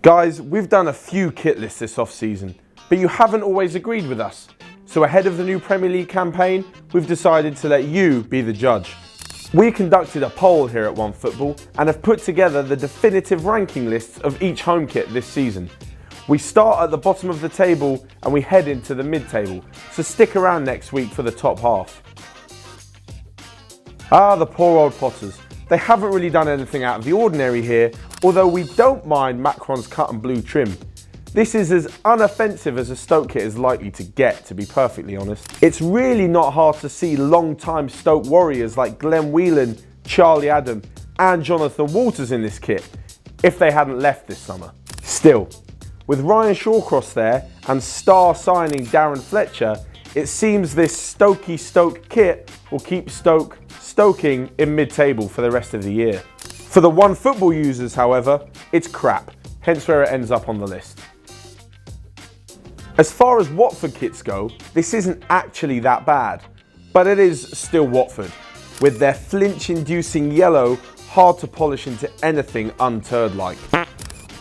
Guys, we've done a few kit lists this off-season, but you haven't always agreed with us. So ahead of the new Premier League campaign, we've decided to let you be the judge. We conducted a poll here at Onefootball and have put together the definitive ranking lists of each home kit this season. We start at the bottom of the table and we head into the mid-table, so stick around next week for the top half. The poor old Potters. They haven't really done anything out of the ordinary here, although we don't mind Macron's cut and blue trim. This is as unoffensive as a Stoke kit is likely to get, to be perfectly honest. It's really not hard to see long-time Stoke warriors like Glenn Whelan, Charlie Adam and Jonathan Walters in this kit, if they hadn't left this summer. Still, with Ryan Shawcross there and star signing Darren Fletcher, it seems this Stokey Stoke kit will keep Stoke stoking in mid-table for the rest of the year. For the Onefootball users, however, it's crap, hence where it ends up on the list. As far as Watford kits go, this isn't actually that bad, but it is still Watford, with their flinch-inducing yellow hard to polish into anything unturd-like.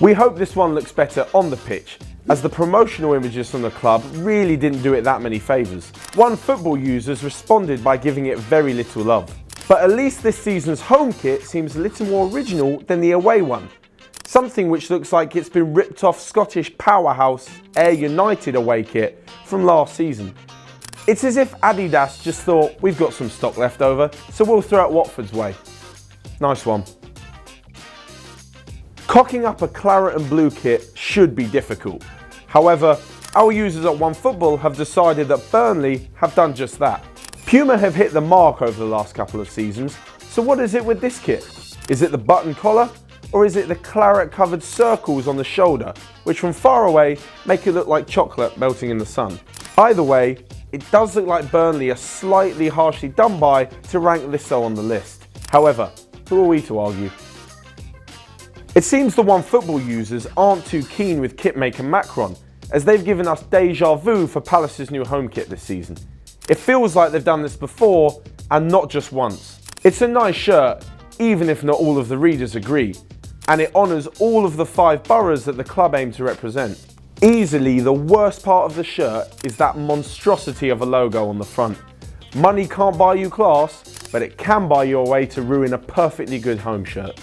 We hope this one looks better on the pitch, as the promotional images from the club really didn't do it that many favours. Onefootball users responded by giving it very little love. But at least this season's home kit seems a little more original than the away one. Something which looks like it's been ripped off Scottish powerhouse Ayr United away kit from last season. It's as if Adidas just thought, we've got some stock left over, so we'll throw it Watford's way. Nice one. Cocking up a claret and blue kit should be difficult. However, our users at Onefootball have decided that Burnley have done just that. Puma have hit the mark over the last couple of seasons, so what is it with this kit? Is it the button collar, or is it the claret covered circles on the shoulder, which from far away make it look like chocolate melting in the sun? Either way, it does look like Burnley are slightly harshly done by to rank this so on the list. However, who are we to argue? It seems the Onefootball users aren't too keen with kitmaker Macron, as they've given us deja vu for Palace's new home kit this season. It feels like they've done this before, and not just once. It's a nice shirt, even if not all of the readers agree, and it honours all of the 5 boroughs that the club aim to represent. Easily the worst part of the shirt is that monstrosity of a logo on the front. Money can't buy you class, but it can buy you a way to ruin a perfectly good home shirt.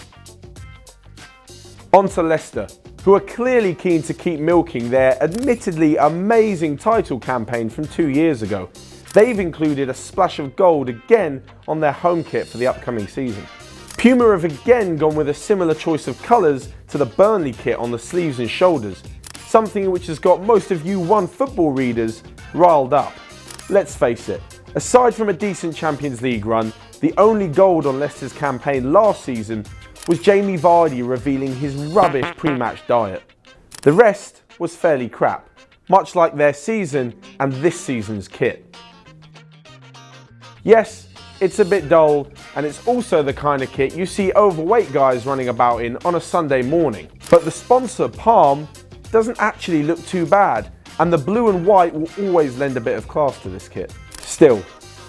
On to Leicester, who are clearly keen to keep milking their admittedly amazing title campaign from 2 years ago. They've included a splash of gold again on their home kit for the upcoming season. Puma have again gone with a similar choice of colours to the Burnley kit on the sleeves and shoulders, something which has got most of you Onefootball readers riled up. Let's face it, aside from a decent Champions League run, the only gold on Leicester's campaign last season was Jamie Vardy revealing his rubbish pre-match diet. The rest was fairly crap, much like their season and this season's kit. Yes, it's a bit dull, and it's also the kind of kit you see overweight guys running about in on a Sunday morning. But the sponsor, Palm, doesn't actually look too bad, and the blue and white will always lend a bit of class to this kit. Still,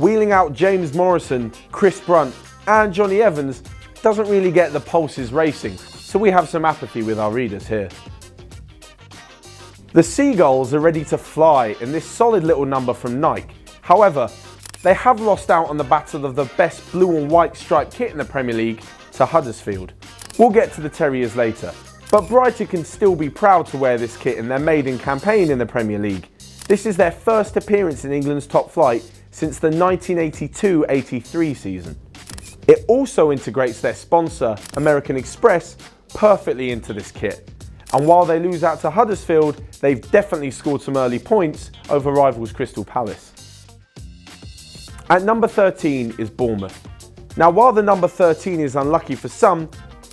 wheeling out James Morrison, Chris Brunt and Johnny Evans doesn't really get the pulses racing, so we have some apathy with our readers here. The Seagulls are ready to fly in this solid little number from Nike. However, they have lost out on the battle of the best blue and white striped kit in the Premier League to Huddersfield. We'll get to the Terriers later, but Brighton can still be proud to wear this kit in their maiden campaign in the Premier League. This is their first appearance in England's top flight since the 1982-83 season. It also integrates their sponsor, American Express, perfectly into this kit. And while they lose out to Huddersfield, they've definitely scored some early points over rivals Crystal Palace. At number 13 is Bournemouth. Now, while the number 13 is unlucky for some,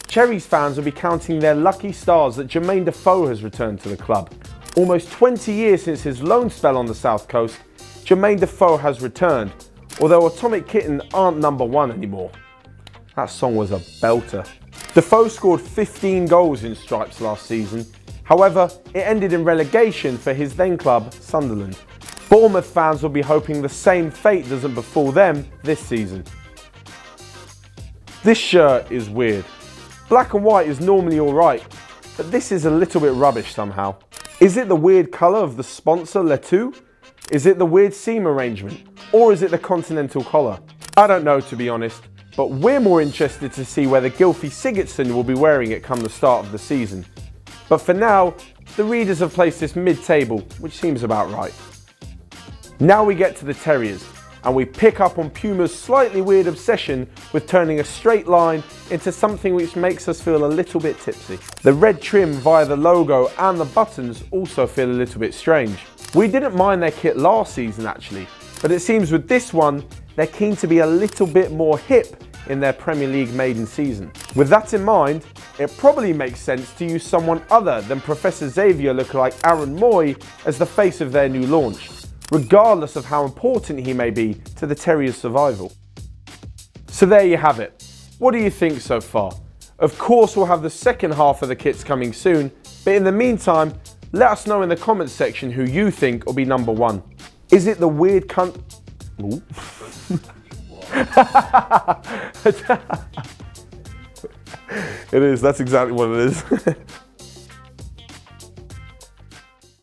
Cherries fans will be counting their lucky stars that Jermaine Defoe has returned to the club. Almost 20 years since his loan spell on the South Coast, Jermaine Defoe has returned, although Atomic Kitten aren't number 1 anymore. That song was a belter. Defoe scored 15 goals in stripes last season. However, it ended in relegation for his then club, Sunderland. Bournemouth fans will be hoping the same fate doesn't befall them this season. This shirt is weird. Black and white is normally alright, but this is a little bit rubbish somehow. Is it the weird colour of the sponsor Letou? Is it the weird seam arrangement? Or is it the continental collar? I don't know, to be honest, but we're more interested to see whether Gylfi Sigurdsson will be wearing it come the start of the season. But for now, the readers have placed this mid-table, which seems about right. Now we get to the Terriers, and we pick up on Puma's slightly weird obsession with turning a straight line into something which makes us feel a little bit tipsy. The red trim via the logo and the buttons also feel a little bit strange. We didn't mind their kit last season actually, but it seems with this one, they're keen to be a little bit more hip in their Premier League maiden season. With that in mind, it probably makes sense to use someone other than Professor Xavier lookalike Aaron Moy as the face of their new launch, regardless of how important he may be to the Terriers' survival. So there you have it. What do you think so far? Of course we'll have the second half of the kits coming soon, but in the meantime, let us know in the comments section who you think will be number one. Is it the weird cunt... Ooh. It is, that's exactly what it is.